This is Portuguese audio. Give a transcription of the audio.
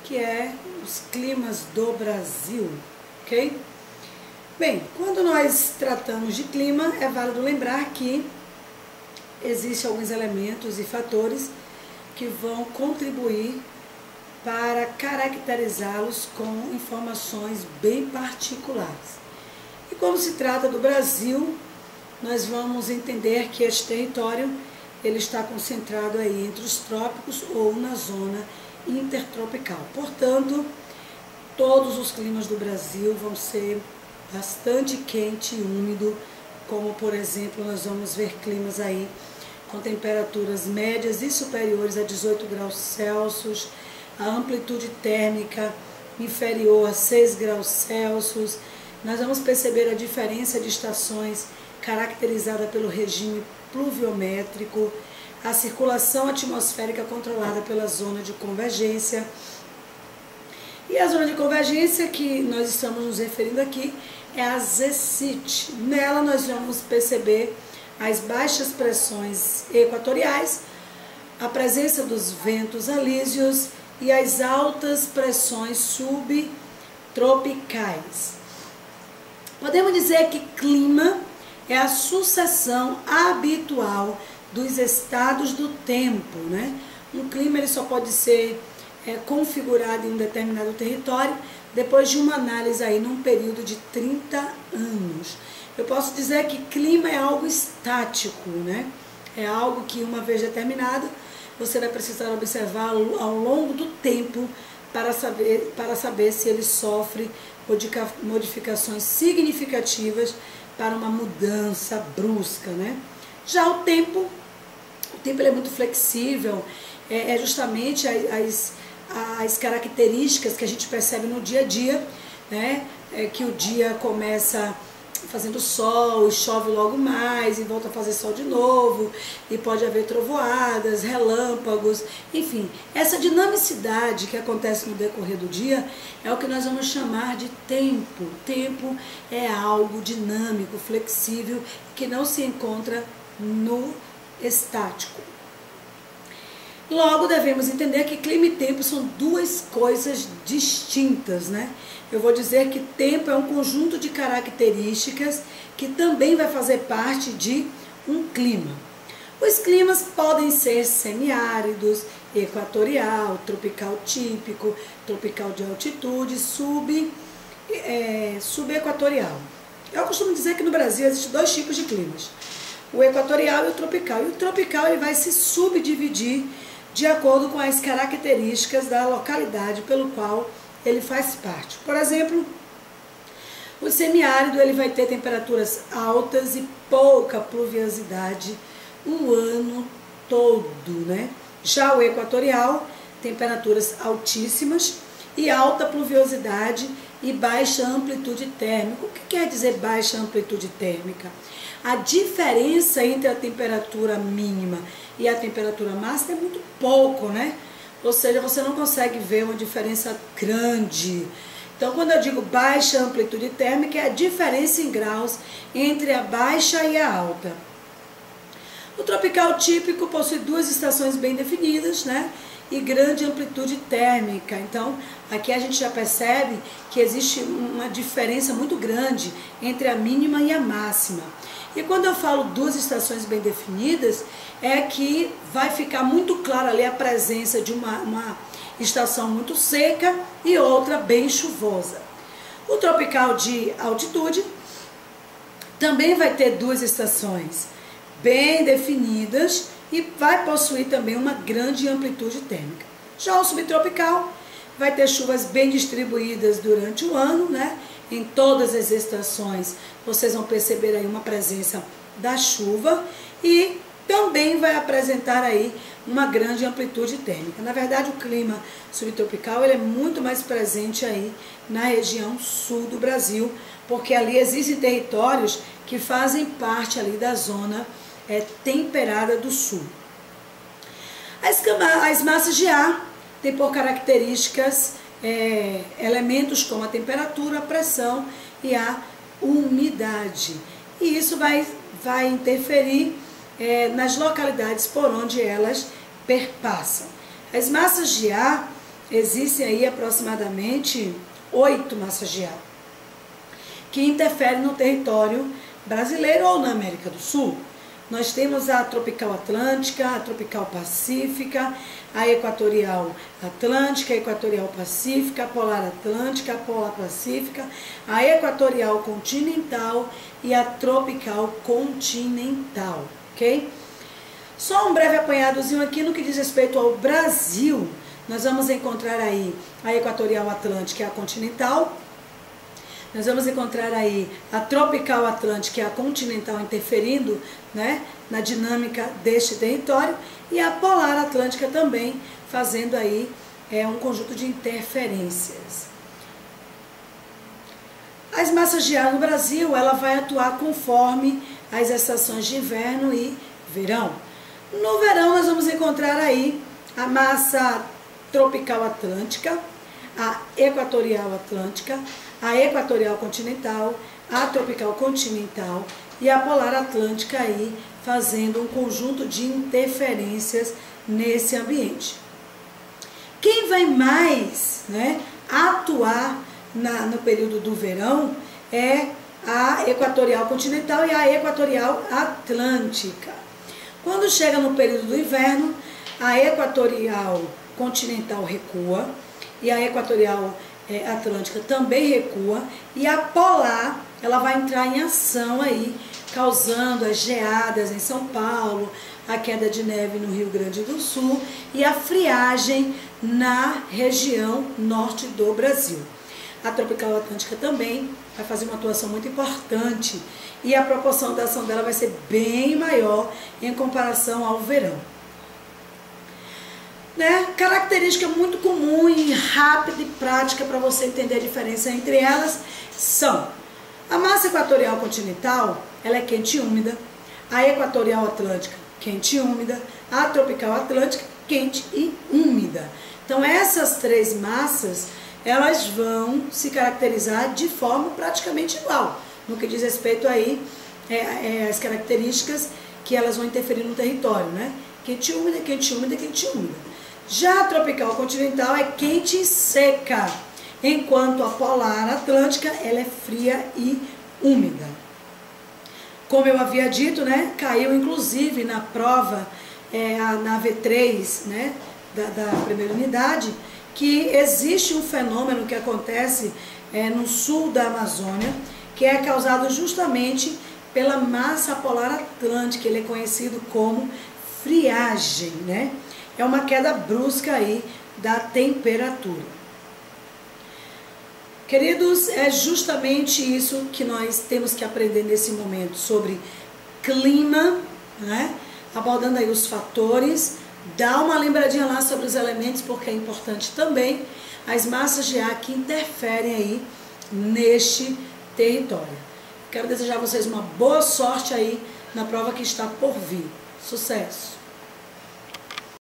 que é os climas do Brasil, ok? Bem, quando nós tratamos de clima, é válido lembrar que existem alguns elementos e fatores que vão contribuir para caracterizá-los com informações bem particulares. E quando se trata do Brasil, nós vamos entender que este território ele está concentrado aí entre os trópicos ou na zona intertropical. Portanto, todos os climas do Brasil vão ser bastante quente e úmido, como por exemplo nós vamos ver climas aí com temperaturas médias e superiores a 18 graus Celsius, a amplitude térmica inferior a 6 graus Celsius. Nós vamos perceber a diferença de estações caracterizada pelo regime pluviométrico, a circulação atmosférica controlada pela zona de convergência. E a zona de convergência que nós estamos nos referindo aqui é a ZECIT. Nela nós vamos perceber as baixas pressões equatoriais, a presença dos ventos alísios e as altas pressões subtropicais. Podemos dizer que clima é a sucessão habitual dos estados do tempo, né? Um clima ele só pode ser configurado em um determinado território depois de uma análise aí num período de 30 anos. Eu posso dizer que clima é algo estático, né? É algo que uma vez determinado você vai precisar observar ao longo do tempo para saber se ele sofre modificações significativas para uma mudança brusca, né? Já o tempo ele é muito flexível, é justamente as características que a gente percebe no dia a dia, né? Que o dia começa fazendo sol, chove logo mais e volta a fazer sol de novo, e pode haver trovoadas, relâmpagos, enfim, essa dinamicidade que acontece no decorrer do dia é o que nós vamos chamar de tempo. Tempo é algo dinâmico, flexível, que não se encontra no estático. Logo, devemos entender que clima e tempo são duas coisas distintas, né? Eu vou dizer que tempo é um conjunto de características que também vai fazer parte de um clima. Os climas podem ser semiáridos, equatorial, tropical típico, tropical de altitude, subequatorial. Eu costumo dizer que no Brasil existem dois tipos de climas, o equatorial e o tropical. E o tropical ele vai se subdividir de acordo com as características da localidade pelo qual ele faz parte. Por exemplo, o semiárido ele vai ter temperaturas altas e pouca pluviosidade o ano todo, né? Já o equatorial, temperaturas altíssimas e alta pluviosidade e baixa amplitude térmica. O que quer dizer baixa amplitude térmica? A diferença entre a temperatura mínima e a temperatura máxima é muito pouco, né? Ou seja, você não consegue ver uma diferença grande. Então, quando eu digo baixa amplitude térmica, é a diferença em graus entre a baixa e a alta. O tropical típico possui duas estações bem definidas, né? E grande amplitude térmica. Então, aqui a gente já percebe que existe uma diferença muito grande entre a mínima e a máxima. E quando eu falo duas estações bem definidas, é que vai ficar muito claro ali a presença de uma estação muito seca e outra bem chuvosa. O tropical de altitude também vai ter duas estações bem definidas e vai possuir também uma grande amplitude térmica. Já o subtropical vai ter chuvas bem distribuídas durante o ano, né? Em todas as estações vocês vão perceber aí uma presença da chuva e também vai apresentar aí uma grande amplitude térmica. Na verdade, o clima subtropical ele é muito mais presente aí na região sul do Brasil, porque ali existem territórios que fazem parte ali da zona temperada do sul. As massas de ar têm por características elementos como a temperatura, a pressão e a umidade. E isso vai interferir nas localidades por onde elas perpassam. As massas de ar, existem aí aproximadamente 8 massas de ar que interferem no território brasileiro ou na América do Sul. Nós temos a tropical atlântica, a tropical pacífica, a equatorial atlântica, a equatorial pacífica, a polar atlântica, a polar pacífica, a equatorial continental e a tropical continental, ok? Só um breve apanhadozinho aqui no que diz respeito ao Brasil. Nós vamos encontrar aí a equatorial atlântica e a continental. Nós vamos encontrar aí a tropical atlântica e a continental interferindo, né, na dinâmica deste território, e a polar atlântica também fazendo aí um conjunto de interferências. As massas de ar no Brasil, ela vai atuar conforme as estações de inverno e verão. No verão nós vamos encontrar aí a massa tropical atlântica, a equatorial atlântica, a equatorial continental, a tropical continental e a polar atlântica aí fazendo um conjunto de interferências nesse ambiente. Quem vai mais, né, atuar no período do verão é a equatorial continental e a equatorial atlântica. Quando chega no período do inverno, a equatorial continental recua e a equatorial atlântica também recua, e a polar ela vai entrar em ação aí, causando as geadas em São Paulo, a queda de neve no Rio Grande do Sul e a friagem na região norte do Brasil. A tropical atlântica também vai fazer uma atuação muito importante e a proporção da ação dela vai ser bem maior em comparação ao verão. Né? Característica muito comum e rápida e prática para você entender a diferença entre elas são: a massa equatorial continental, ela é quente e úmida, a equatorial atlântica, quente e úmida, a tropical atlântica, quente e úmida. Então essas três massas, elas vão se caracterizar de forma praticamente igual, no que diz respeito aí as características que elas vão interferir no território, né? Quente e úmida, quente e úmida, quente e úmida. Já a tropical continental é quente e seca, enquanto a polar atlântica ela é fria e úmida. Como eu havia dito, né, caiu inclusive na prova, na V3, né, da primeira unidade, que existe um fenômeno que acontece no sul da Amazônia, que é causado justamente pela massa polar atlântica. Ele é conhecido como friagem, né? É uma queda brusca aí da temperatura. Queridos, é justamente isso que nós temos que aprender nesse momento sobre clima, né? Abordando aí os fatores. Dá uma lembradinha lá sobre os elementos, porque é importante também as massas de ar que interferem aí neste território. Quero desejar a vocês uma boa sorte aí na prova que está por vir. Sucesso!